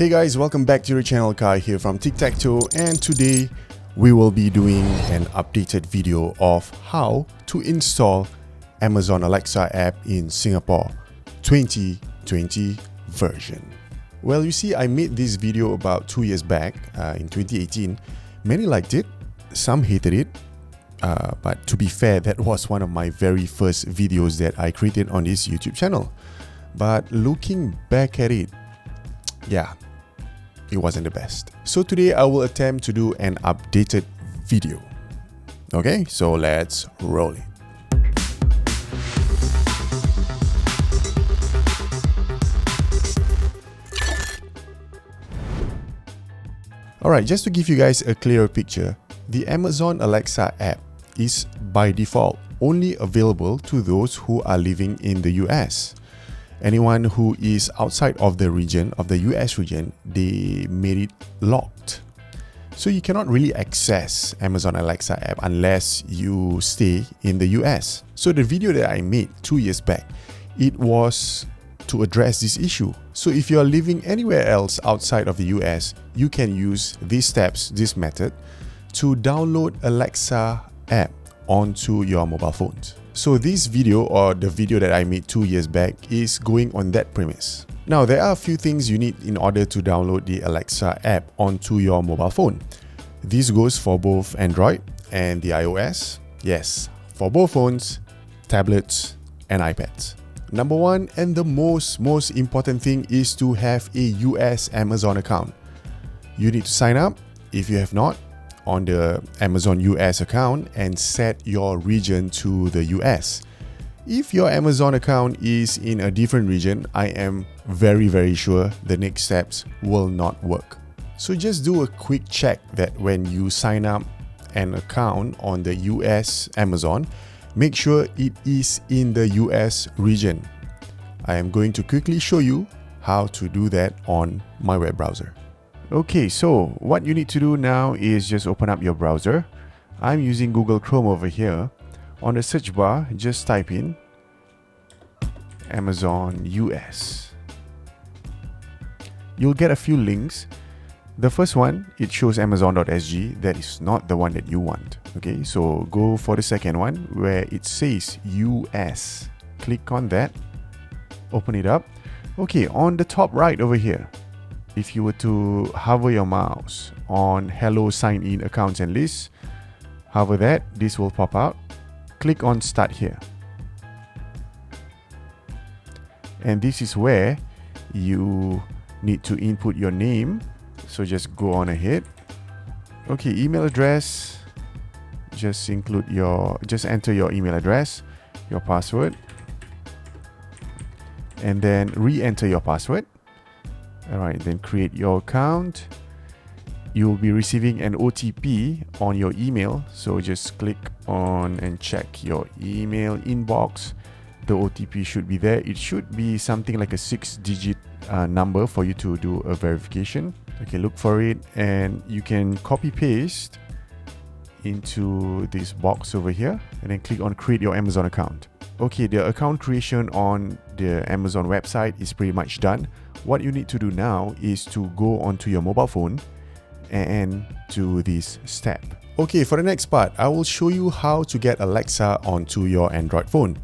Hey guys, welcome back to your channel. Kai here from Tic Tac Toe, and today we will be doing an updated video of how to install Amazon Alexa app in Singapore 2020 version. Well, you see, I made this video about 2 years back in 2018. Many liked it, some hated it, but to be fair, that was one of my very first videos that I created on this YouTube channel. But looking back at it, yeah, it wasn't the best. So today I will attempt to do an updated video. Okay, so let's roll it. Alright, just to give you guys a clearer picture, the Amazon Alexa app is by default only available to those who are living in the US. Anyone who is outside of the region, of the US region, they made it locked. So you cannot really access Amazon Alexa app unless you stay in the US. So the video that I made 2 years back, it was to address this issue. So if you are living anywhere else outside of the US, you can use these steps, this method, to download Alexa app onto your mobile phones. So this video, or the video that I made 2 years back, is going on that premise. Now, there are a few things you need in order to download the Alexa app onto your mobile phone. This goes for both Android and the iOS. Yes, for both phones, tablets, and iPads. Number one, and the most important thing, is to have a US Amazon account. You need to sign up, if you have not, on the Amazon US account and set your region to the US. If your Amazon account is in a different region, I am very sure the next steps will not work. So just do a quick check that when you sign up an account on the US Amazon, make sure it is in the US region. I am going to quickly show you how to do that on my web browser. Okay, so what you need to do now is just open up your browser. I'm using Google Chrome over here. On the search bar, just type in Amazon US. You'll get a few links. The first one, it shows amazon.sg. That is not the one that you want. Okay, so go for the second one where it says US. Click on that. Open it up. Okay, on the top right over here, if you were to hover your mouse on Hello Sign In Accounts and Lists, hover that, this will pop out. Click on Start Here. And this is where you need to input your name. So just go on ahead. Okay, email address. Just enter your email address, your password, and then re-enter your password. Alright, then create your account. You'll be receiving an OTP on your email, so just click on and check your email inbox. The OTP should be there. It should be something like a 6-digit number for you to do a verification. Okay, look for it, and you can copy paste into this box over here and then click on create your Amazon account. Okay, the account creation on the Amazon website is pretty much done. What you need to do now is to go onto your mobile phone and do this step. Okay, for the next part, I will show you how to get Alexa onto your Android phone.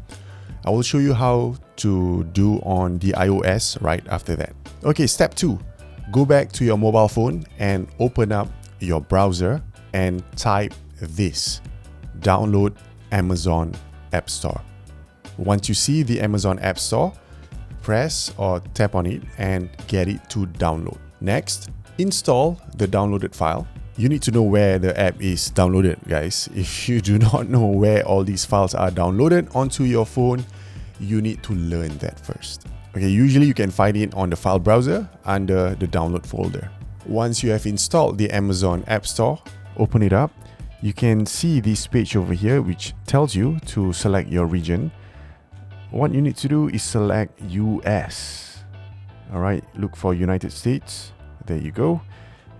I will show you how to do on the iOS right after that. Okay, step 2. Go back to your mobile phone and open up your browser and type this. Download Amazon App Store. Once you see the Amazon App Store, press or tap on it and get it to download. Next, install the downloaded file. You need to know where the app is downloaded, guys. If you do not know where all these files are downloaded onto your phone, you need to learn that first. Okay, usually you can find it on the file browser under the download folder. Once you have installed the Amazon App Store, open it up. You can see this page over here which tells you to select your region. What you need to do is select US. Alright, look for United States. There you go.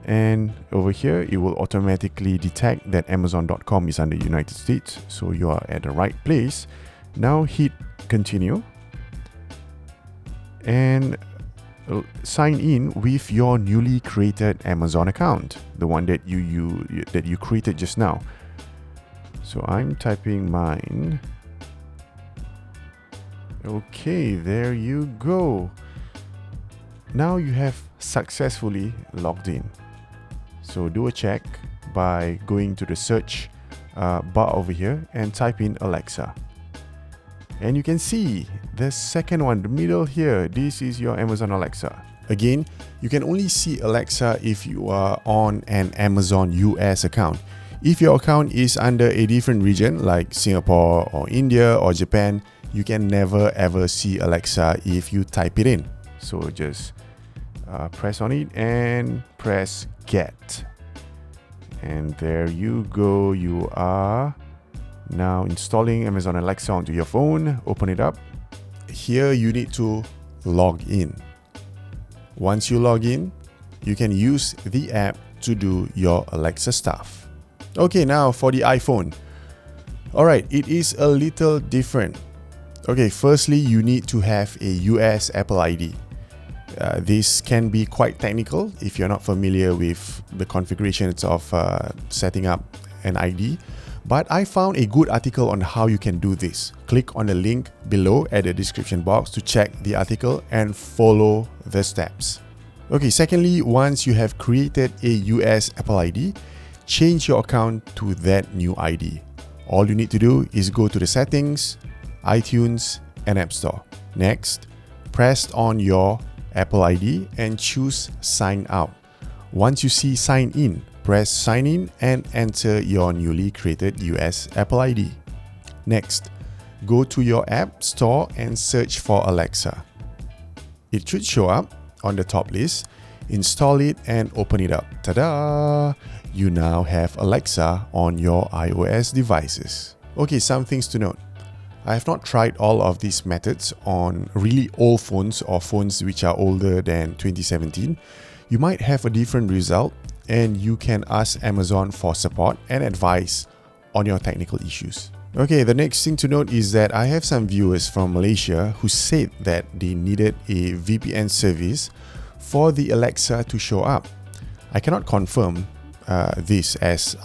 And over here, it will automatically detect that Amazon.com is under United States. So you are at the right place. Now hit continue. And sign in with your newly created Amazon account, the one that you created just now. So I'm typing mine. Okay, there you go. Now you have successfully logged in. So do a check by going to the search bar over here and type in Alexa. And you can see the second one, the middle here, this is your Amazon Alexa. Again, you can only see Alexa if you are on an Amazon US account. If your account is under a different region like Singapore or India or Japan, you can never ever see Alexa if you type it in. So just press on it and press get. And there you go, you are now installing Amazon Alexa onto your phone. Open it up. Here you need to log in. Once you log in, you can use the app to do your Alexa stuff. Okay, now for the iPhone. Alright, it is a little different. Okay, firstly, you need to have a US Apple ID. This can be quite technical if you're not familiar with the configurations of setting up an ID. But I found a good article on how you can do this. Click on the link below at the description box to check the article and follow the steps. Okay, secondly, once you have created a US Apple ID, change your account to that new ID. All you need to do is go to the settings, iTunes, and App Store. Next, press on your Apple ID and choose Sign Out. Once you see Sign In, press Sign In and enter your newly created US Apple ID. Next, go to your App Store and search for Alexa. It should show up on the top list. Install it and open it up. Ta-da! You now have Alexa on your iOS devices. Okay, some things to note. I have not tried all of these methods on really old phones or phones which are older than 2017. You might have a different result, and you can ask Amazon for support and advice on your technical issues. Okay, the next thing to note is that I have some viewers from Malaysia who said that they needed a VPN service for the Alexa to show up. I cannot confirm this as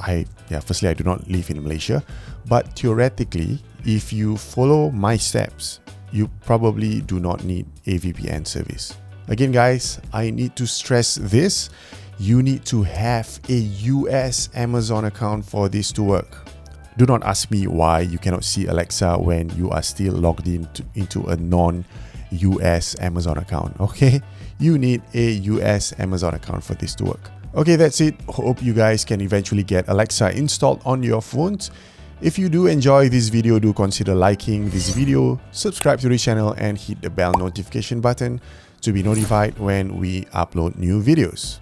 firstly, I do not live in Malaysia, but theoretically, if you follow my steps, you probably do not need a VPN service. Again, guys, I need to stress this. You need to have a US Amazon account for this to work. Do not ask me why you cannot see Alexa when you are still logged into a non-US Amazon account, okay? You need a US Amazon account for this to work. Okay, that's it. Hope you guys can eventually get Alexa installed on your phones. If you do enjoy this video, do consider liking this video, subscribe to the channel, and hit the bell notification button to be notified when we upload new videos.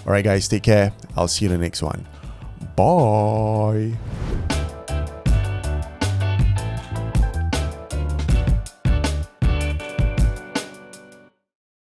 Alright guys, take care. I'll see you in the next one. Bye!